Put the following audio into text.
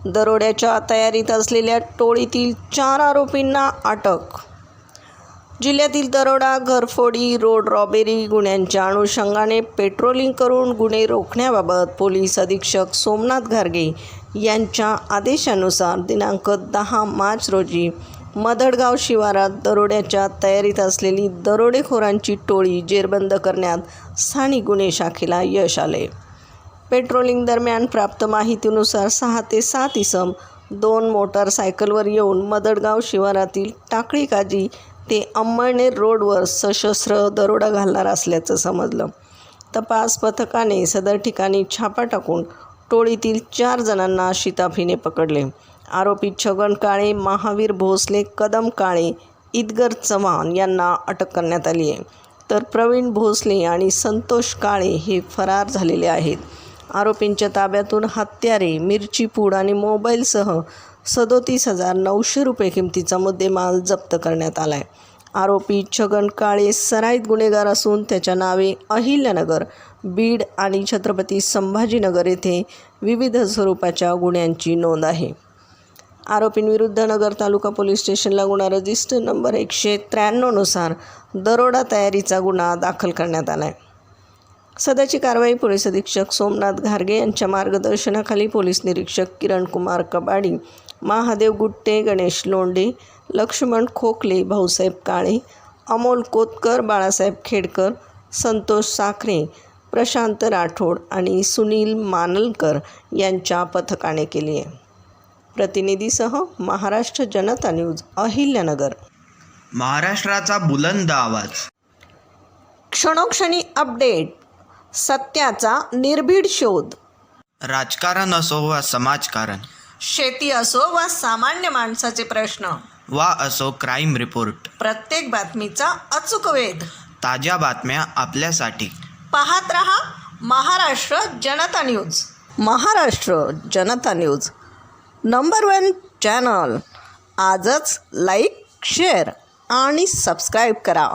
दरोड्याच्या तयारीत असलेल्या टोळीतील 4 आरोपींना अटक. जिल्ह्यातील दरोडा, घरफोडी, रोड रॉबेरी गुन्ह्यांच्या अनुषंगाने पेट्रोलिंग करून गुन्हे रोखण्याबाबत पोलीस अधीक्षक सोमनाथ घारगे यांच्या आदेशानुसार दिनांक 10 मार्च रोजी मदडगाव शिवारात दरोड्याच्या तयारीत असलेली दरोडेखोरांची टोळी जेरबंद करण्यात स्थानिक गुन्हे शाखेला यश आले. पेट्रोलिंग दरम्यान प्राप्त माहितीनुसार 6 ते 7 इसम 2 मोटारसायकलवर येऊन मदडगाव शिवारातील टाकळी काजी ते अंमळनेर रोडवर सशस्त्र दरोडा घालणार असल्याचं समजलं. तपास पथकाने सदर ठिकाणी छापा टाकून टोळीतील 4 जणांना शिताफीने पकडले. आरोपी छगन काळे, महावीर भोसले, कदम काळे, इदगर चव्हाण यांना अटक करण्यात आली आहे. तर प्रवीण भोसले आणि संतोष काळे हे फरार झालेले आहेत. आरोपींच्या ताब्यातून हत्यारे, मिरची पूड आणि मोबाईलसह 37,900 रुपये किमतीचा मुद्देमाल जप्त करण्यात आला आहे. आरोपी छगन काळे सराईत गुन्हेगार असून त्याच्या नावे अहिल्यानगर, बीड आणि छत्रपती संभाजीनगर येथे विविध स्वरूपाच्या गुन्ह्यांची नोंद आहे. आरोपींविरुद्ध नगर तालुका पोलीस स्टेशनला गुन्हा रजिस्टर नंबर 193 नुसार दरोडा तयारीचा गुन्हा दाखल करण्यात आला आहे. सदरची कारवाई पोलीस अधीक्षक सोमनाथ घारगे यांच्या मार्गदर्शनाखाली पोलीस निरीक्षक किरण कुमार कबाडी, महादेव गुट्टे, गणेश लोंढे, लक्ष्मण खोकले, भाऊसाहेब काळे, अमोल कोतकर, बाळासाहेब खेडकर, संतोष साखरे, प्रशांत राठोड आणि सुनील मानलकर यांच्या पथकाने केली आहे. प्रतिनिधीसह महाराष्ट्र जनता न्यूज, अहिल्यानगर. महाराष्ट्राचा बुलंद आवाज. क्षणोक्षणी अपडेट, सत्याचा निर्भीड शोध. राजकारण असो वा समाजकारण, शेती असो वा सामान्य माणसाचे प्रश्न, वा असो क्राईम रिपोर्ट, प्रत्येक बातमीचा अचूक वेध. ताज्या बातम्या आपल्यासाठी. पाहत रहा महाराष्ट्र जनता न्यूज. महाराष्ट्र जनता न्यूज नंबर 1 चॅनल. आजच लाईक, शेअर आणि सबस्क्राईब करा.